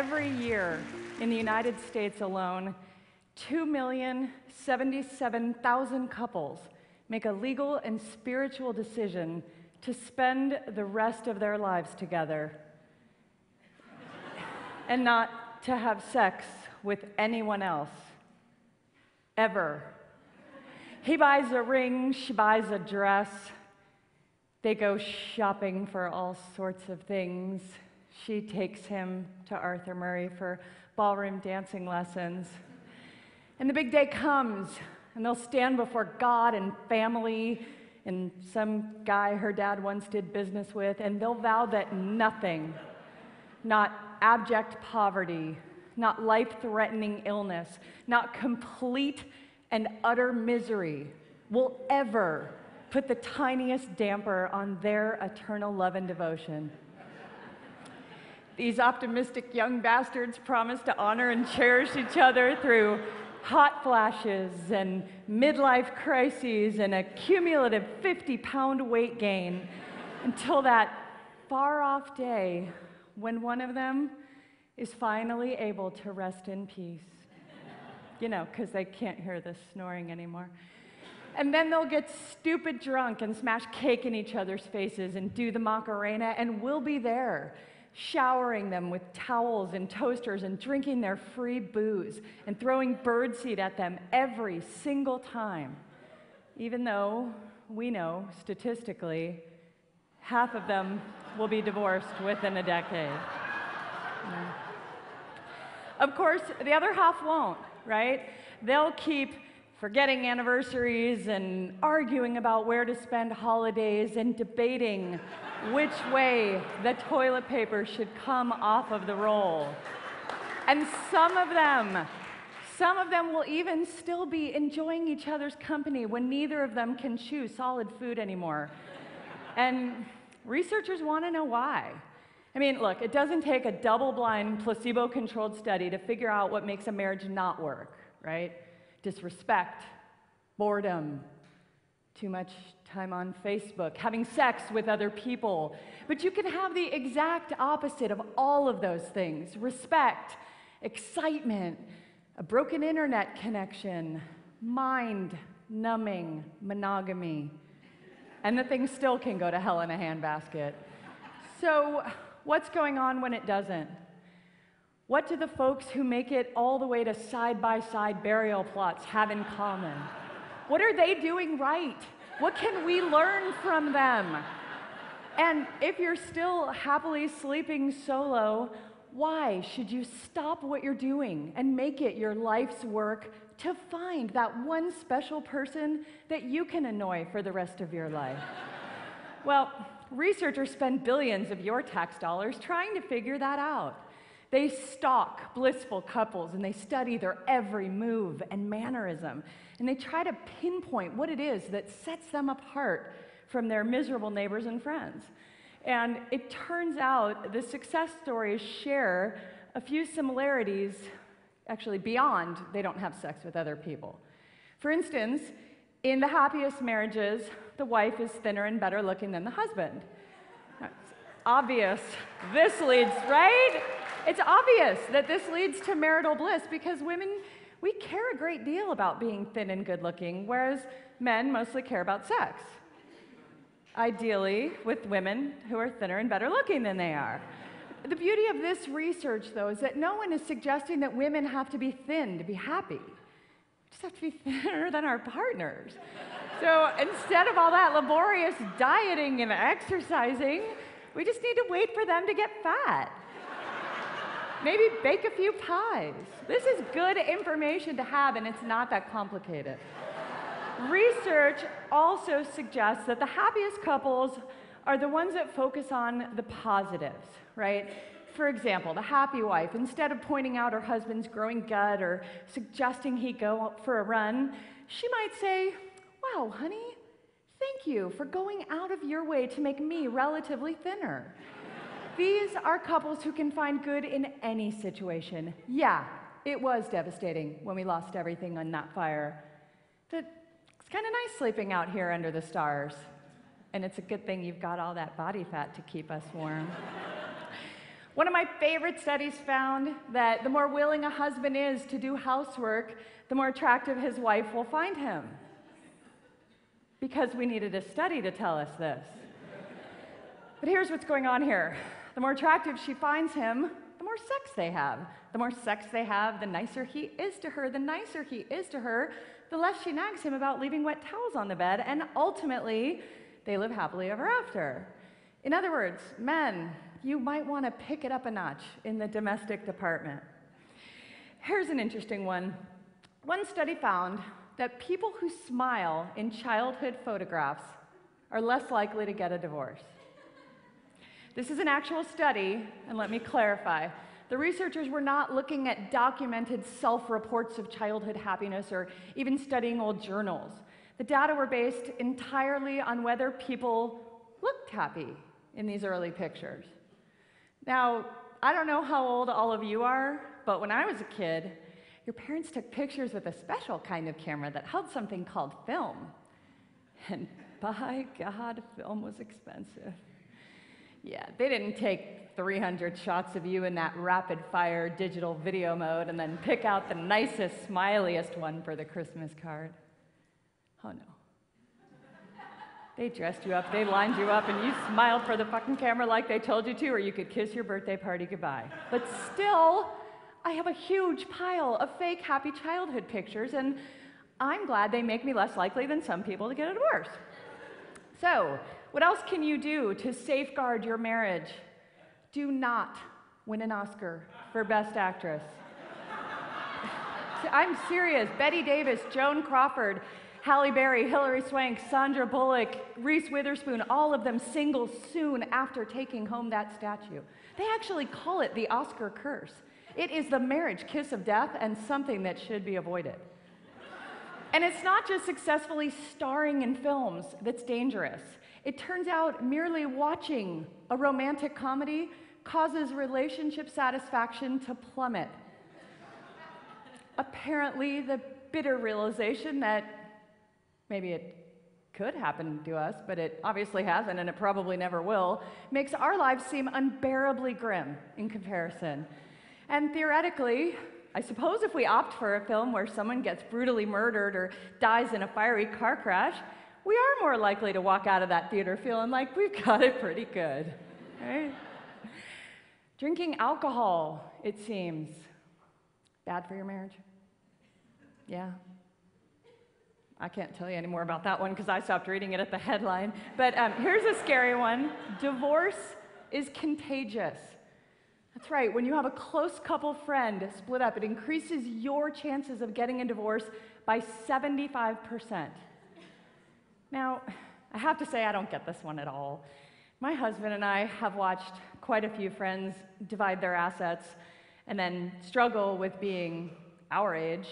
every year in the United States alone, 2,077,000 couples make a legal and spiritual decision to spend the rest of their lives together and not to have sex with anyone else, ever. He buys a ring, she buys a dress. They go shopping for all sorts of things. She takes him to Arthur Murray for ballroom dancing lessons. And the big day comes, and they'll stand before God and family and some guy her dad once did business with, and they'll vow that nothing, not abject poverty, not life-threatening illness, not complete and utter misery will ever put the tiniest damper on their eternal love and devotion. These optimistic young bastards promise to honor and cherish each other through hot flashes and midlife crises and a cumulative 50-pound weight gain until that far-off day when one of them is finally able to rest in peace. You know, because they can't hear the snoring anymore. And then they'll get stupid drunk and smash cake in each other's faces and do the Macarena, and we'll be there, showering them with towels and toasters and drinking their free booze and throwing birdseed at them every single time, even though we know, statistically, half of them will be divorced within a decade. Yeah. Of course, the other half won't, right? They'll keep forgetting anniversaries and arguing about where to spend holidays and debating which way the toilet paper should come off of the roll. And some of them will even still be enjoying each other's company when neither of them can chew solid food anymore. And researchers want to know why. I mean, look, it doesn't take a double-blind, placebo-controlled study to figure out what makes a marriage not work, right? Disrespect, boredom, too much time on Facebook, having sex with other people. But you can have the exact opposite of all of those things: respect, excitement, a broken internet connection, mind-numbing monogamy. And the thing still can go to hell in a handbasket. So, what's going on when it doesn't? What do the folks who make it all the way to side-by-side burial plots have in common? What are they doing right? What can we learn from them? And if you're still happily sleeping solo, why should you stop what you're doing and make it your life's work to find that one special person that you can annoy for the rest of your life? Well, researchers spend billions of your tax dollars trying to figure that out. They stalk blissful couples and they study their every move and mannerism, and they try to pinpoint what it is that sets them apart from their miserable neighbors and friends. And it turns out the success stories share a few similarities, actually beyond they don't have sex with other people. For instance, in the happiest marriages, the wife is thinner and better looking than the husband. It's obvious this leads, right? It's obvious that this leads to marital bliss because women, we care a great deal about being thin and good looking, whereas men mostly care about sex. Ideally, with women who are thinner and better looking than they are. The beauty of this research, though, is that no one is suggesting that women have to be thin to be happy. We just have to be thinner than our partners. So instead of all that laborious dieting and exercising, we just need to wait for them to get fat. Maybe bake a few pies. This is good information to have, and it's not that complicated. Research also suggests that the happiest couples are the ones that focus on the positives, right? For example, the happy wife, instead of pointing out her husband's growing gut or suggesting he go out for a run, she might say, "Wow, honey, thank you for going out of your way to make me relatively thinner." These are couples who can find good in any situation. Yeah, it was devastating when we lost everything on that fire. But it's kind of nice sleeping out here under the stars. And it's a good thing you've got all that body fat to keep us warm. One of my favorite studies found that the more willing a husband is to do housework, the more attractive his wife will find him. Because we needed a study to tell us this. But here's what's going on here. The more attractive she finds him, the more sex they have. The more sex they have, the nicer he is to her. The nicer he is to her, the less she nags him about leaving wet towels on the bed, and ultimately, they live happily ever after. In other words, men, you might want to pick it up a notch in the domestic department. Here's an interesting one. One study found that people who smile in childhood photographs are less likely to get a divorce. This is an actual study, and let me clarify. The researchers were not looking at documented self-reports of childhood happiness or even studying old journals. The data were based entirely on whether people looked happy in these early pictures. Now, I don't know how old all of you are, but when I was a kid, your parents took pictures with a special kind of camera that held something called film. And by God, film was expensive. Yeah, they didn't take 300 shots of you in that rapid-fire digital video mode and then pick out the nicest, smiliest one for the Christmas card. Oh, no. They dressed you up, they lined you up, and you smiled for the fucking camera like they told you to, or you could kiss your birthday party goodbye. But still, I have a huge pile of fake happy childhood pictures, and I'm glad they make me less likely than some people to get a divorce. So, what else can you do to safeguard your marriage? Do not win an Oscar for Best Actress. I'm serious. Bette Davis, Joan Crawford, Halle Berry, Hilary Swank, Sandra Bullock, Reese Witherspoon, all of them single soon after taking home that statue. They actually call it the Oscar curse. It is the marriage kiss of death and something that should be avoided. And it's not just successfully starring in films that's dangerous. It turns out merely watching a romantic comedy causes relationship satisfaction to plummet. Apparently, the bitter realization that maybe it could happen to us, but it obviously hasn't, and it probably never will, makes our lives seem unbearably grim in comparison. And theoretically, I suppose if we opt for a film where someone gets brutally murdered or dies in a fiery car crash, we are more likely to walk out of that theater feeling like we've got it pretty good, right? Drinking alcohol, it seems, bad for your marriage. Yeah. I can't tell you any more about that one because I stopped reading it at the headline. But here's a scary one. Divorce is contagious. That's right. When you have a close couple friend split up, it increases your chances of getting a divorce by 75%. Now, I have to say I don't get this one at all. My husband and I have watched quite a few friends divide their assets and then struggle with being our age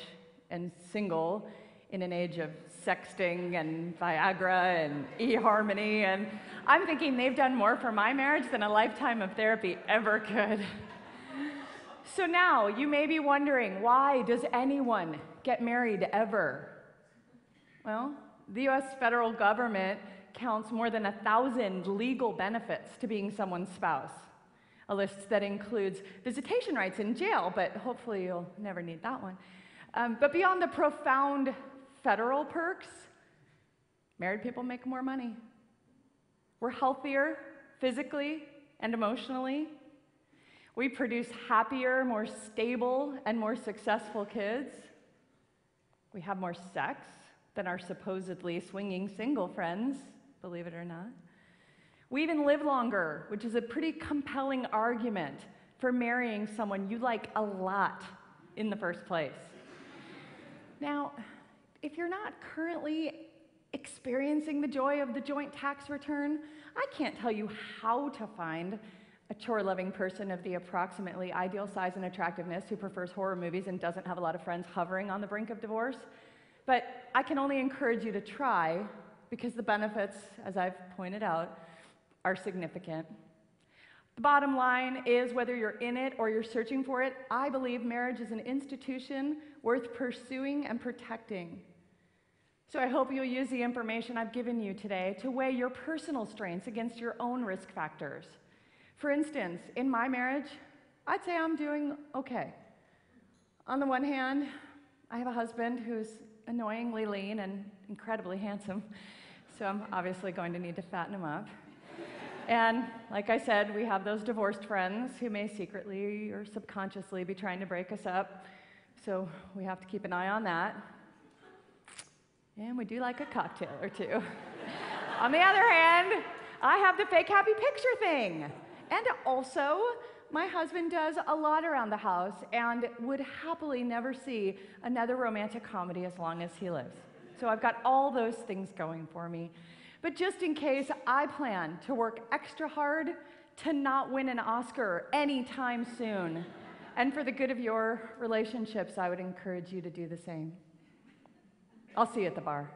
and single in an age of sexting and Viagra and eHarmony, and I'm thinking they've done more for my marriage than a lifetime of therapy ever could. So now, you may be wondering, why does anyone get married ever? Well, the US federal government counts more than 1,000 legal benefits to being someone's spouse. A list that includes visitation rights in jail, but hopefully you'll never need that one. But beyond the profound federal perks, married people make more money. We're healthier physically and emotionally. We produce happier, more stable, and more successful kids. We have more sex than our supposedly swinging single friends, believe it or not. We even live longer, which is a pretty compelling argument for marrying someone you like a lot in the first place. Now, if you're not currently experiencing the joy of the joint tax return, I can't tell you how to find a chore-loving person of the approximately ideal size and attractiveness who prefers horror movies and doesn't have a lot of friends hovering on the brink of divorce. But I can only encourage you to try, because the benefits, as I've pointed out, are significant. The bottom line is, whether you're in it or you're searching for it, I believe marriage is an institution worth pursuing and protecting. So I hope you'll use the information I've given you today to weigh your personal strengths against your own risk factors. For instance, in my marriage, I'd say I'm doing okay. On the one hand, I have a husband who's annoyingly lean and incredibly handsome, so I'm obviously going to need to fatten him up. And like I said, we have those divorced friends who may secretly or subconsciously be trying to break us up, so we have to keep an eye on that. And we do like a cocktail or two. On the other hand, I have the fake happy picture thing. And also, my husband does a lot around the house and would happily never see another romantic comedy as long as he lives. So I've got all those things going for me. But just in case, I plan to work extra hard to not win an Oscar anytime soon. And for the good of your relationships, I would encourage you to do the same. I'll see you at the bar.